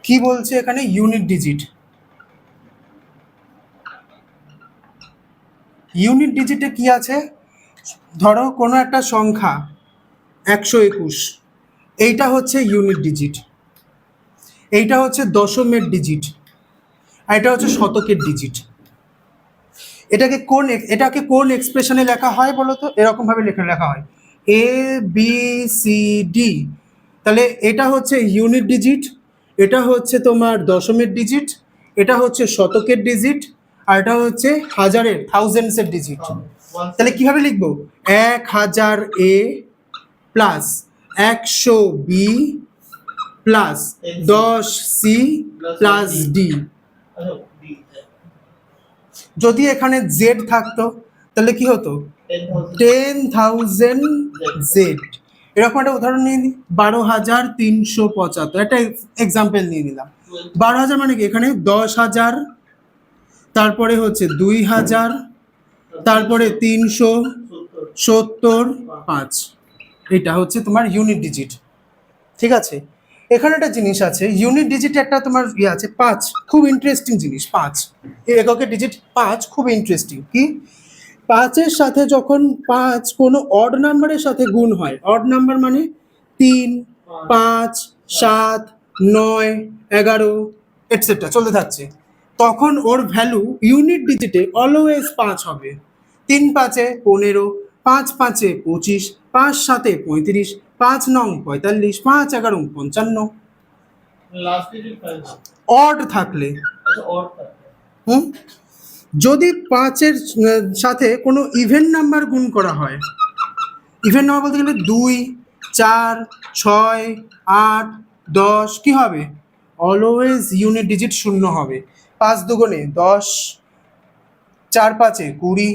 কি বলছে এখানে? Unit digit. ইউনিট ডিজিটে কি আছে? ধরো কোনো একটা সংখ্যা 121, এইটা হচ্ছে ইউনিট ডিজিট, এইটা হচ্ছে দশমের ডিজিট, আর এটা হচ্ছে শতকের ডিজিট। এটাকে কোন এক্সপ্রেশনে লেখা হয় বলো তো? এরকম ভাবে লেখা হয় এ বি সি ডি। তাহলে এটা হচ্ছে ইউনিট ডিজিট, এটা হচ্ছে তোমার দশমের ডিজিট, এটা হচ্ছে শতকের ডিজিট, আর এটা হচ্ছে হাজারের থাউজেন্ডসের ডিজিট। তাহলে কিভাবে লিখবো? 1000 A plus 100 B plus 10 C plus D. যদি এখানে জেড থাকতো তাহলে কি হতো? 10,000 জেড। এরকম একটা উদাহরণ নিয়ে নিই, 12,375, একটা এক্সাম্পল নিয়ে নিলাম। 12,000 মানে কি? এখানে 10,000, তারপরে হচ্ছে 2,000, তারপরে 375, এটা হচ্ছে তোমার ইউনিট ডিজিট। ঠিক আছে, এখানে একটা জিনিস আছে, ইউনিট ডিজিটে একটা তোমার ইয়ে আছে 5, খুব ইন্টারেস্টিং জিনিস। 5 এককের ডিজিট 5 খুব ইন্টারেস্টিং। কি? 5-এর সাথে যখন 5 কোনো অড নাম্বারের সাথে গুণ হয়, অড নাম্বার মানে 3, 5, 7, 9, 11 এটসেট্রা চলতে থাকছে, তখন ওর ভ্যালু ইউনিট ডিজিটে অলওয়েজ 5 হবে। 3 5-এ 15, 5 5-এ 25, 5 7-এ 35, 5 9 45, 5 11 55। অড থাকলে, হুম, যদি 5-এর সাথে কোনো ইভেন নাম্বার গুণ করা হয়, ইভেন নাম্বার বলতে গেলে 2, 4, 6, 8, 10, কি হবে? অলওয়েজ ইউনিট ডিজিট 0 হবে। 5 দুগুণে 10, 4 5-এ 20,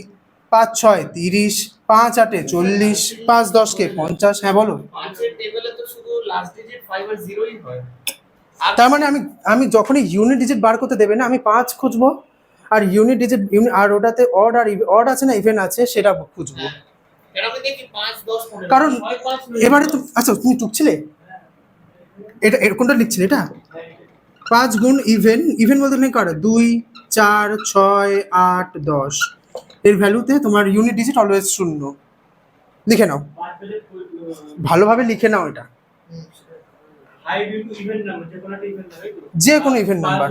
5 6-এ 30, 5 8-এ 40, 5 10-কে 50। হ্যাঁ বলো। তার মানে আমি যখনই ইউনিট ডিজিট বার করতে দেবে না, আমি 5 খুঁজবো, আর ইউনিট ডিজিট আর ওটাতে অড আর অড আছে না ইভেন আছে সেটা খুঁজবো। কারণ এবারে তো আচ্ছা তুমি টুকছিলে, এটা কোনটা লিখছিলে? এটা 5 গুণ ইভেন, ইভেন বলতে নেই কারো 2, 4, 6, 8, 10, এর ভ্যালুতে তোমার ইউনিট ডিজিট অলওয়েজ 0। লিখে নাও, ভালোভাবে লিখে নাও এটা। যে কোনো ইভেন নাম্বার,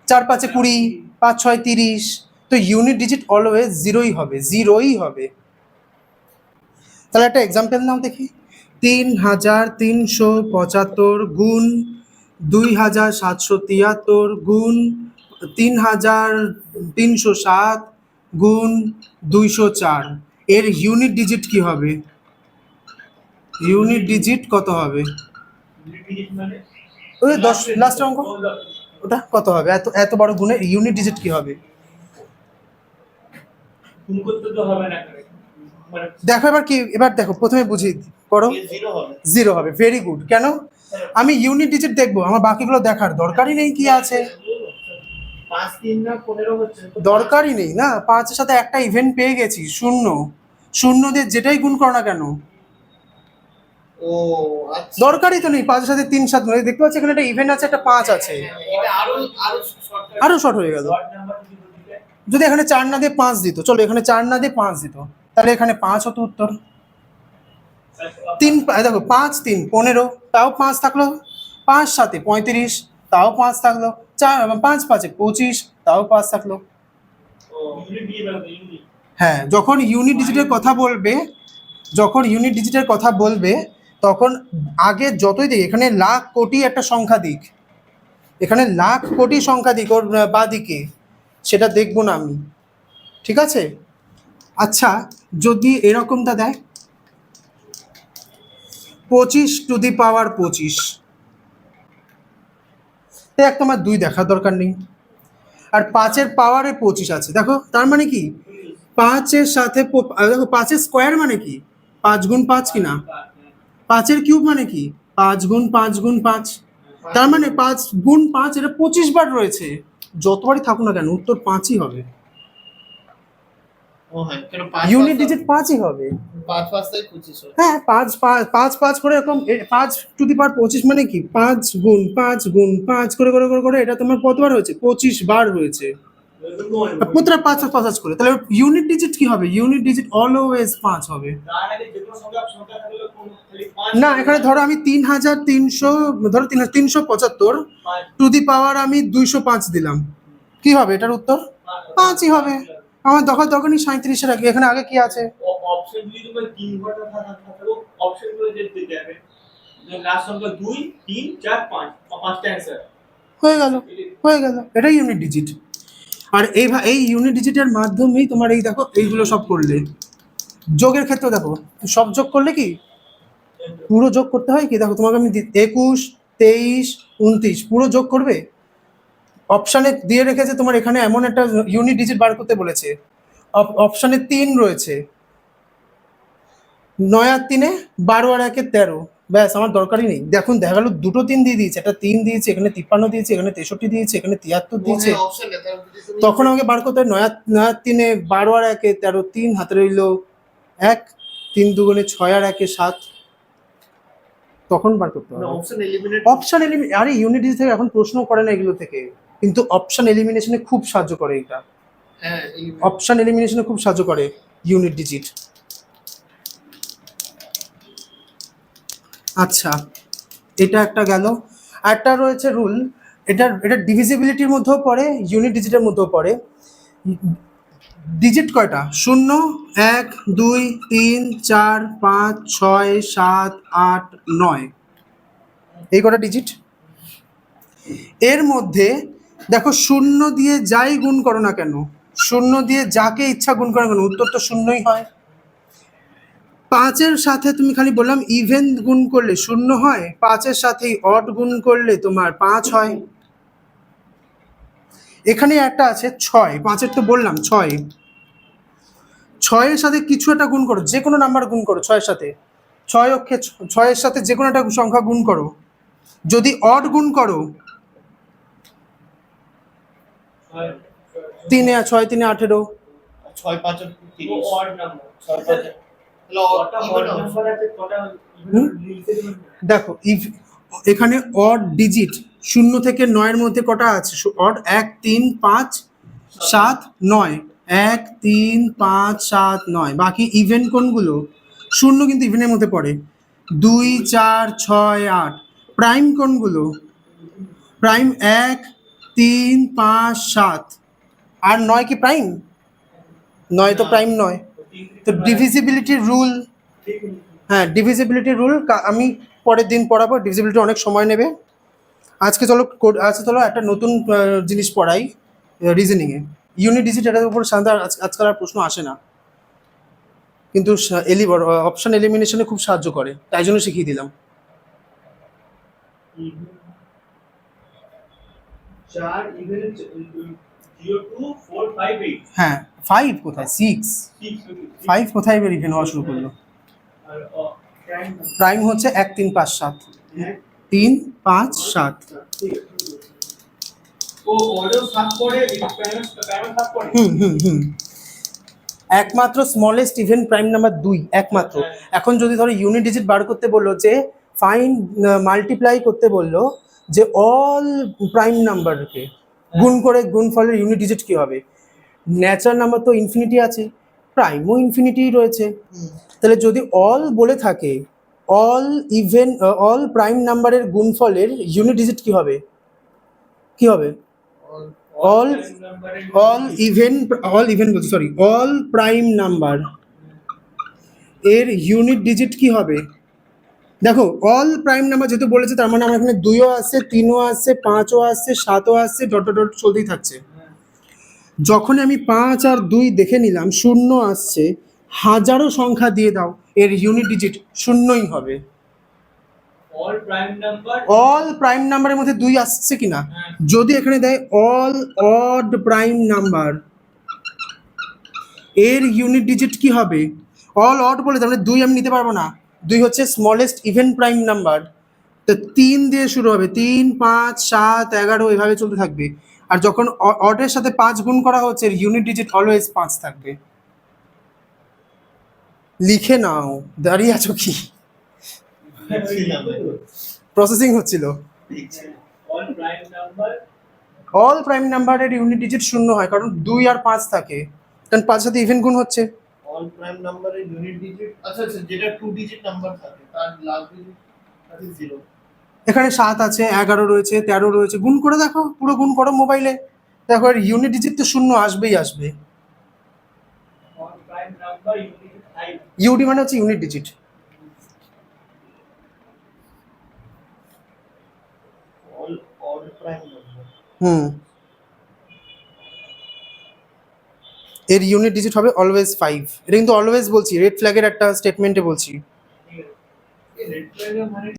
4 5-এ 20, 5 6-এ 30, তো ইউনিট ডিজিট অলওয়েজ 0ই হবে, 0ই হবে। তাহলে একটা এক্সাম্পল নাও দেখি। 3,375 গুণ 2,773 গুণ 3,307 গুণ 204, এর ইউনিট ডিজিট কি হবে? ইউনিট ডিজিট কত হবে? ওই 10 লাস্ট অঙ্ক, ওটা কত হবে? এত এত বড় গুণের ইউনিট ডিজিট কি হবে? দেখো এবার কি, এবার দেখো প্রথমে বুঝিয়ে পড়ো। 0 হবে। Very good. কেন? আমি ইউনিট ডিজিট দেখবো, আমার বাকিগুলো দেখার দরকারই নেই কি আছে, দরকারই নেই না। 5-এর সাথে একটা ইভেন্ট পেয়ে গেছি, 0, 0 দিয়ে যেটাই গুণ করো না কেন দরকারই তো নেই। 5-এর সাথে 3 7 নয়, দেখতে পাচ্ছি এখানে একটা ইভেন্ট আছে, একটা 5 আছে, আরো শর্ট হয়ে গেল। যদি এখানে 4 না দিয়ে 5 দিত, চলো এখানে 4 না দিয়ে 5 দিত, তাহলে এখানে 5 হতো উত্তর। 3 দেখো 5 3 15, তাও 5 থাকলো, 5 7-এ 35, তাও 5 থাকলো, 5 5-এ 25, তাও 5 থাকলো। হ্যাঁ, যখন ইউনিট ডিজিটের কথা বলবে, যখন ইউনিট ডিজিটের কথা বলবে তখন আগে যতই দিক, এখানে লাখ কোটি একটা সংখ্যা দিক, এখানে লাখ কোটি সংখ্যা দিক ওর বাদিকে, সেটা দেখবো না আমি। ঠিক আছে? আচ্ছা, যদি এরকমটা দেয় 25^25, দেখ তোমার 2 দেখার দরকার নেই, আর 5-এর পাওয়ারে 25 আছে, দেখো তার মানে কি 5-এর সাথে দেখো 5-এর স্কোয়ার মানে কি 5 গুণ 5 কিনা, 5-এর কিউব মানে কি 5 গুণ 5 গুণ 5, তার মানে 5 গুণ 5 এটা 25 বার রয়েছে। যতবারই থাকুক না কেন উত্তর 5ই হবে। ও হ্যাঁ, কেন 5 ইউনিট ডিজিট 5ই হবে। 5 5 তাই 25 হয়। হ্যাঁ, 5 5 5 5 করে এরকম 5 টু দি পাওয়ার 25 মানে কি 5 গুণ 5 গুণ 5 করে করে করে করে এটা তোমার কতবার হয়েছে? 25 বার হয়েছে। আর প্রতিটা 5 5 5 করে, তাহলে ইউনিট ডিজিট কি হবে? ইউনিট ডিজিট অলওয়েজ 5 হবে। না, এখানে ধরো আমি 3300, ধরো 375 টু দি পাওয়ার আমি 205 দিলাম, কি হবে এটার উত্তর? 5ই হবে। আমার তখনই 37-এ রাখি, এখানে আগে কি আছে? অপশন যদি তোমার 3 ঘন্টা থাকো অপশন গুলো যেতে যাবে, যে লাস্ট সংখ্যা 2 3 4 5 পাঁচটা অ্যানসার হয়ে গেল, হয়ে গেল, এটাই ইউনিট ডিজিট। আর এই ইউনিট ডিজিটের মাধ্যমেই তোমার এই দেখো এইগুলো সব করলে, যোগের ক্ষেত্রে দেখো সব যোগ করলে কি পুরো যোগ করতে হয় কি, দেখো তোমাকে আমি 21 23 29 পুরো যোগ করবে। অপশানে দিয়ে রেখেছে তোমার এখানে এমন একটা ইউনিট ডিজিট বার করতে বলেছে, অপশানে 3 রয়েছে, 9 আর 3 12 আর 1 13, ব্যাস আমার দরকারই নেই। দেখুন দেখা গেল দুটো 3 দিয়ে দিয়েছে, একটা 3 দিয়েছে, এখানে 53 দিয়েছে, এখানে 63 দিয়েছে, এখানে 73 দিয়েছে। অপশন না, তার যদি তুমি তখন আমাকে বার করতে হয় 9 আর 3 12 আর 1 13, 3 হাতে রইল 1, 3 দুগুণে 6 আর 1 7, তখন বার করতে হবে। Option eliminate. অপশন এলিমিনেট, আরে ইউনিট ডিজিট থেকে এখন প্রশ্ন করে না এগুলো থেকে, কিন্তু অপশন এলিমিনেশনে খুব সাহায্য করে এটা। হ্যাঁ, অপশন এলিমিনেশনে খুব সাহায্য করে ইউনিট ডিজিট। আচ্ছা, এটা একটা গেল। একটা রয়েছে রুল, এটা ডিভিজিবিলিটির মধ্যেও পড়ে, ইউনিট ডিজিটের মধ্যেও পড়ে। ডিজিট কয়টা? 0 1 2 3 4 5 6 7 8 9, এই কটা ডিজিট। এর মধ্যে দেখো 0 দিয়ে যাই গুণ করো না কেন, 0 দিয়ে যাকে ইচ্ছা গুণ করো না কেন, উত্তর তো 0ই হয়। 5-এর সাথে তুমি খালি বললাম ইভেন গুণ করলে 0 হয়, 5-এর সাথেই অড গুণ করলে তোমার 5 হয়। এখানে একটা আছে 6, 5-এর তো বললাম 6, 6-এর সাথে কিছু একটা গুণ করো, যে কোনো নাম্বার গুণ করো 6-এর সাথে, 6 অক্ষে 6-এর সাথে যে কোনো একটা সংখ্যা গুণ করো, যদি অড গুণ করো 3 6 3 18, 6 5 ও 30। অড নাম্বার 6 5 তাহলে কটা অড নাম্বার আছে, কটা লিখতে দেবেন। দেখো এখানে অড ডিজিট 0 থেকে 9-এর মধ্যে কটা আছে? অড 1 3 5 7 9, 1 3 5 7 9, বাকি ইভেন কোনগুলো? 0 কিন্তু ইভেনের মধ্যে পড়ে, 2 4 6 8। প্রাইম কোনগুলো? প্রাইম 1 3 5 7, আর 9 কি প্রাইম? 9 তো প্রাইম নয়। তো ডিভিজিবিলিটির রুল, হ্যাঁ ডিভিজিবিলিটি রুল আমি পরের দিন পড়াবো, ডিভিজিবিলিটি অনেক সময় নেবে। আজকে চলো একটা নতুন জিনিস পড়াই রিজনিংয়ে, ইউনিট ডিজিট, এটার উপর সাধারণত আজকাল আর প্রশ্ন আসে না, কিন্তু অপশন এলিমিনেশনে খুব সাহায্য করে, তাই জন্য শিখিয়ে দিলাম। 4 ইভেন 0 2 4 5 8 হ্যাঁ, 5 কোথায়? 6, 5 কোথায় এবার ইভেন হওয়া শুরু করলো? আর প্রাইম প্রাইম হচ্ছে 1 3 5 7, 3 5 7। ও অর্ডার ভাগ করে প্যারামিটার ভাগ করে। হুম, একমাত্র স্মলেস্ট ইভেন প্রাইম নাম্বার 2 একমাত্র। এখন যদি ধরো ইউনিট ডিজিট বার করতে বললো, যে ফাইন্ড মাল্টিপ্লাই করতে বললো, যে অল প্রাইম নাম্বারকে গুণ করে গুণফলের ইউনিট ডিজিট কি হবে? ন্যাচারাল নাম্বার তো ইনফিনিটি আছে, প্রাইমও ইনফিনিটি রয়েছে, তাহলে যদি অল বলে থাকে, অল প্রাইম নাম্বারের গুণফলের ইউনিট ডিজিট কি হবে? কি হবে? অল প্রাইম নাম্বার এর ইউনিট ডিজিট কি হবে? দেখো অল প্রাইম নাম্বার যেহেতু বলেছে, তার মানে আমার এখানে 2ও আসছে, 3ও আসছে, 5ও আসছে, 7ও আসছে, ডট ডট ডট চলতেই থাকছে। যখন আমি 5 আর 2 দেখে নিলাম 0 আসছে, হাজারো সংখ্যা দিয়ে দাও, এর ইউনিট ডিজিট 0ই হবে। All prime number all prime নাম্বারের মধ্যে 2 আসছে কিনা, যদি এখানে দেয় অল অড প্রাইম নাম্বার, এর ইউনিট ডিজিট কি হবে? অল অড বলে তাহলে 2 আমি নিতে পারবো না, 2 হচ্ছে স্মলেস্ট ইভেন প্রাইম নাম্বার, তো 3 দিয়ে শুরু হবে, 3 5 7 11 এভাবে চলতে থাকবে। আর যখন অডের সাথে 5 গুণ করা হচ্ছে, এর ইউনিট ডিজিট অলওয়েজ 5 থাকবে। লিখে নাও, দাঁড়িয়ে আছো কি? প্রসেসিং হচ্ছিল। All prime number all prime নাম্বারের ইউনিট ডিজিট শূন্য হয়, কারণ 2 আর 5 থাকে, কারণ 5 সাথে ইভেন গুণ হচ্ছে। অল প্রাইম নাম্বারের ইউনিট ডিজিট, আচ্ছা আচ্ছা, যেটা 2 ডিজিট নাম্বার থাকে তার লাস্ট ডিজিট আছে 0। এখানে 7 আছে, 11 রয়েছে, 13 রয়েছে, গুণ করে দেখো, পুরো গুণ করো মোবাইলে, দেখো এর ইউনিট ডিজিট তো শূন্য আসবেই আসবে। All prime number unit 5 UD মানে হচ্ছে unit digit. All odd prime number, hmm, এর ইউনিট ডিজিট হবে অলওয়েজ 5। এটা কিন্তু অলওয়েজ বলছি, রেড ফ্ল্যাগের একটা স্টেটমেন্টে বলছি। ঠিক আছে এই রেড প্রাইমের মানে